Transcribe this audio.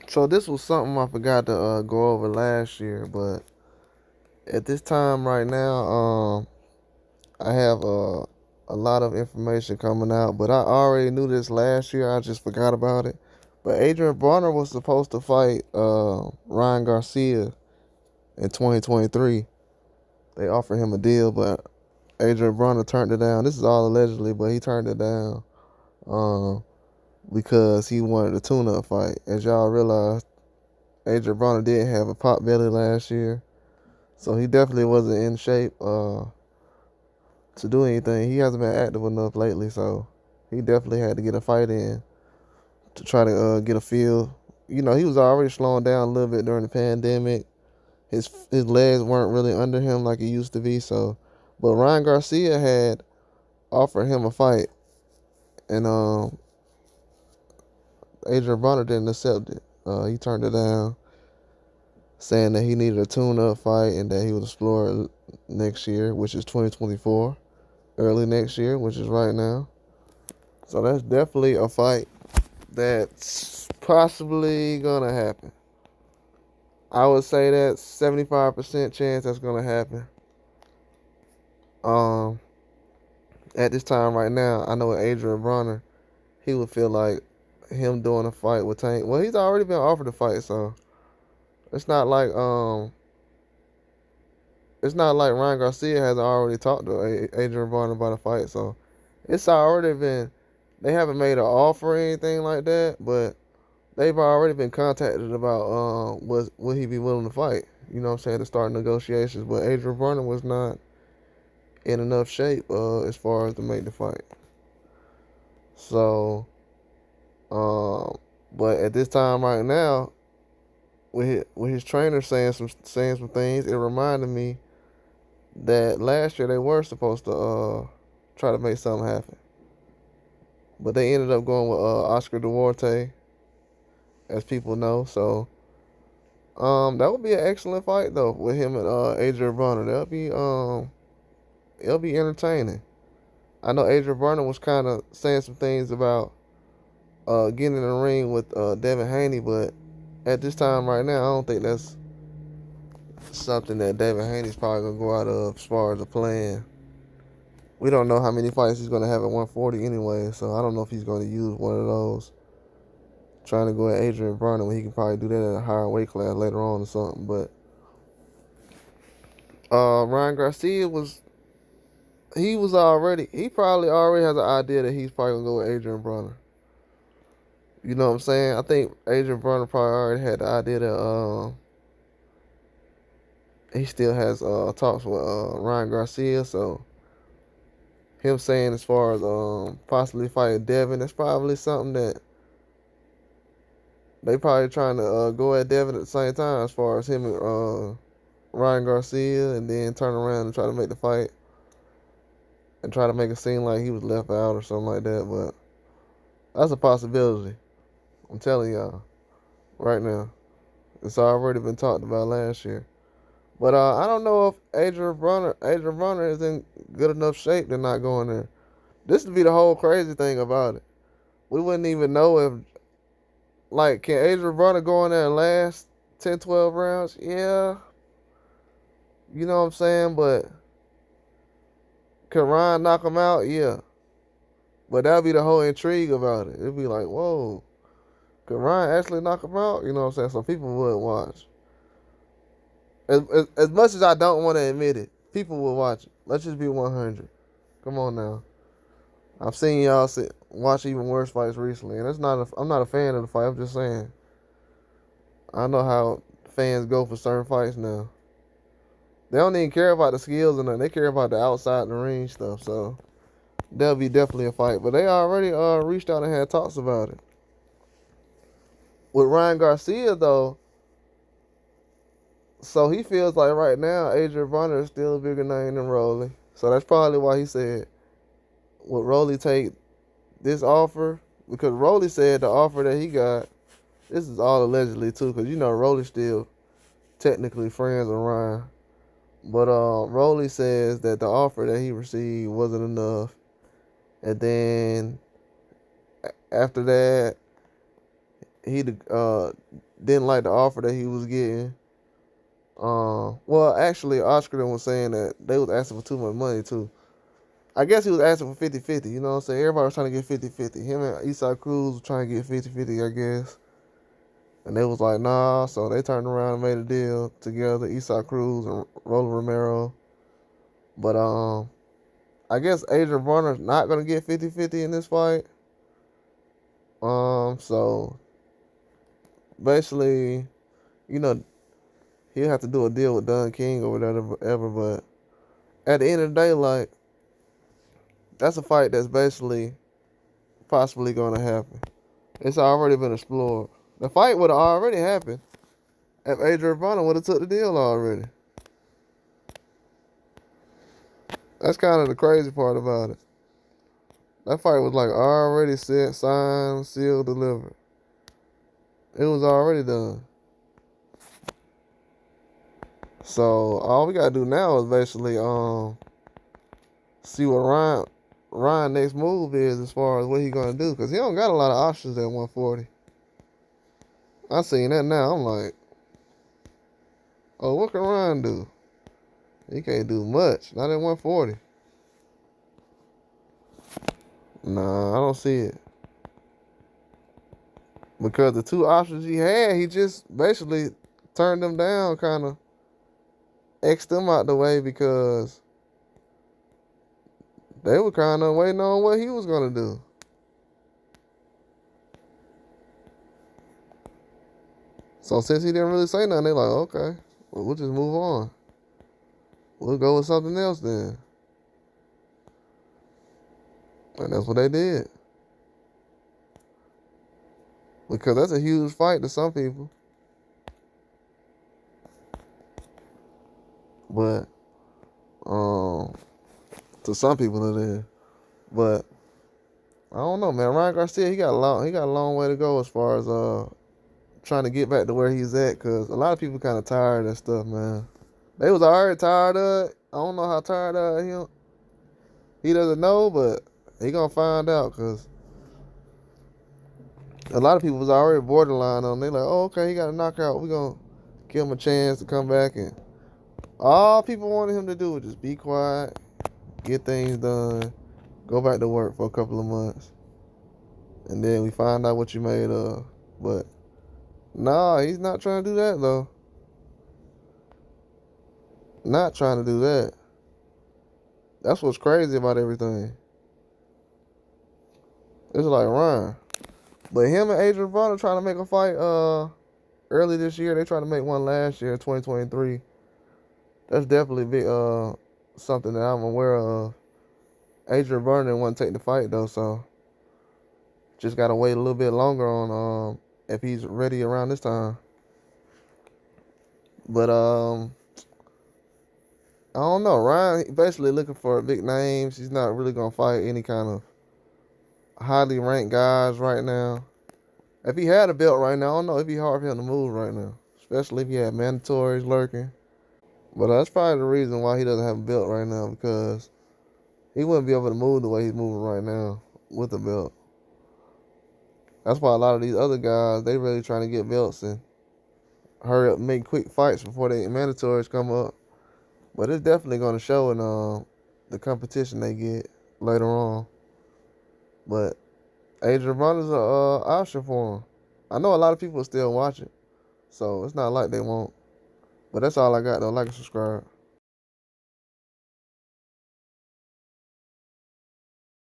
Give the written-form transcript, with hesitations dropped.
So this was something I forgot to go over last year, but at this time right now, I have a lot of information coming out. But I already knew this last year. I just forgot about it. But Adrien Broner was supposed to fight Ryan Garcia in 2023. They offered him a deal, but Adrien Broner turned it down. This is all allegedly, but he turned it down um, because he wanted a tune-up fight. As y'all realize, Adrien Broner did have a pot belly last year, so he definitely wasn't in shape to do anything. He hasn't been active enough lately, so he definitely had to get a fight in to try to get a feel. You know, he was already slowing down a little bit during the pandemic. His legs weren't really under him like it used to be. So, but Ryan Garcia had offered him a fight, and Adrien Broner didn't accept it. He turned it down, saying that he needed a tune-up fight and that he would explore it next year, which is 2024, early next year, which is right now. So that's definitely a fight that's possibly gonna happen. I would say that 75% chance that's gonna happen. Um, at this time right now, I know with Adrien Broner, he would feel like him doing a fight with Tank. Well, he's already been offered a fight, so it's not like Ryan Garcia hasn't already talked to Adrien Broner about a fight. So it's already been. They haven't made an offer or anything like that, but they've already been contacted about would he be willing to fight. You know what I'm saying, to start negotiations. But Adrien Broner was not in enough shape as far as to make the fight. So, but at this time right now, with his trainer saying some things, it reminded me that last year they were supposed to try to make something happen, but they ended up going with Oscar Duarte, as people know. So that would be an excellent fight though with him and Adrien Broner. It'll be entertaining. I know Adrien Broner was kind of saying some things about getting in the ring with Devin Haney, but at this time right now, I don't think that's something that Devin Haney's probably gonna go out of as far as a plan. We don't know how many fights he's gonna have at 140 anyway, so I don't know if he's gonna use one of those. Trying to go at Adrien Broner when he can probably do that at a higher weight class later on or something. But Ryan Garcia he probably already has an idea that he's probably gonna go with Adrien Broner. You know what I'm saying? I think Adrien Broner probably already had the idea that he still has talks with Ryan Garcia, so him saying as far as possibly fighting Devin, that's probably something that they probably trying to go at Devin at the same time as far as him and Ryan Garcia, and then turn around and try to make the fight and try to make it seem like he was left out or something like that. But that's a possibility. I'm telling y'all right now. It's already been talked about last year. But I don't know if Adrien Broner is in good enough shape to not go in there. This would be the whole crazy thing about it. We wouldn't even know if, like, can Adrien Broner go in there and last 10, 12 rounds? Yeah. You know what I'm saying? But can Ryan knock him out? Yeah. But that'd be the whole intrigue about it. It'd be like, whoa, can Ryan actually knock him out? You know what I'm saying? So people would watch. As much as I don't want to admit it, people will watch it. Let's just be 100. Come on now. I've seen y'all watch even worse fights recently, and I'm not a fan of the fight. I'm just saying. I know how fans go for certain fights now. They don't even care about the skills and nothing. They care about the outside the ring stuff. So that'll be definitely a fight. But they already reached out and had talks about it. With Ryan Garcia though, so he feels like right now Adrien Broner is still a bigger name than Rolly. So that's probably why he said, would Rolly take this offer? Because Rolly said the offer that he got, this is all allegedly too, because you know Rolly's still technically friends with Ryan. But Rolly says that the offer that he received wasn't enough. And then after that, he didn't like the offer that he was getting. Well, actually, Oscar was saying that they was asking for too much money too. I guess he was asking for 50-50, you know what I'm saying? Everybody was trying to get 50-50. Him and Eastside Cruz was trying to get 50-50, I guess. And they was like, nah, so they turned around and made a deal together, Eastside Cruz and Roland Romero. But I guess Adrien Broner's not gonna get 50-50 in this fight. So basically, you know, he'll have to do a deal with Don King or whatever, but at the end of the day, like, that's a fight that's basically possibly gonna happen. It's already been explored. The fight would have already happened if Adrien Broner would have took the deal already. That's kind of the crazy part about it. That fight was like already set, signed, sealed, delivered. It was already done. So all we gotta do now is basically see what Ryan next move is as far as what he gonna do, because he don't got a lot of options at 140. I seen that now. I'm like, oh, what can Ryan do? He can't do much. Not at 140. Nah, I don't see it. Because the two options he had, he just basically turned them down, kind of X'd them out the way because they were kind of waiting on what he was going to do. So since he didn't really say nothing, they like, okay, well, we'll just move on. We'll go with something else then. And that's what they did. Because that's a huge fight to some people. But to some people it is. But I don't know, man. Ryan Garcia, he got a long way to go as far as trying to get back to where he's at, because a lot of people kind of tired of that stuff, man. They was already tired of it. I don't know how tired of him. He doesn't know, but he gonna find out, because a lot of people was already borderline on. They like, oh, okay, he got a knockout. We gonna give him a chance to come back, and all people wanted him to do was just be quiet, get things done, go back to work for a couple of months, and then we find out what you made of. But nah, he's not trying to do that though. Not trying to do that. That's what's crazy about everything. It's like Ryan. But him and Adrien Broner trying to make a fight early this year. They tried to make one last year, 2023. That's definitely big, something that I'm aware of. Adrien Broner didn't want to take the fight though, so just gotta wait a little bit longer on if he's ready around this time. But I don't know. Ryan basically looking for big names. He's not really gonna fight any kind of highly ranked guys right now. If he had a belt right now, I don't know. It'd be hard for him to move right now, especially if he had mandatories lurking. But that's probably the reason why he doesn't have a belt right now, because he wouldn't be able to move the way he's moving right now with a belt. That's why a lot of these other guys, they really trying to get belts and hurry up and make quick fights before they mandatories come up. But it's definitely going to show in the competition they get later on. But Adrien Broner's an option for him. I know a lot of people are still watching, so it's not like they won't. But that's all I got, though. Like and subscribe.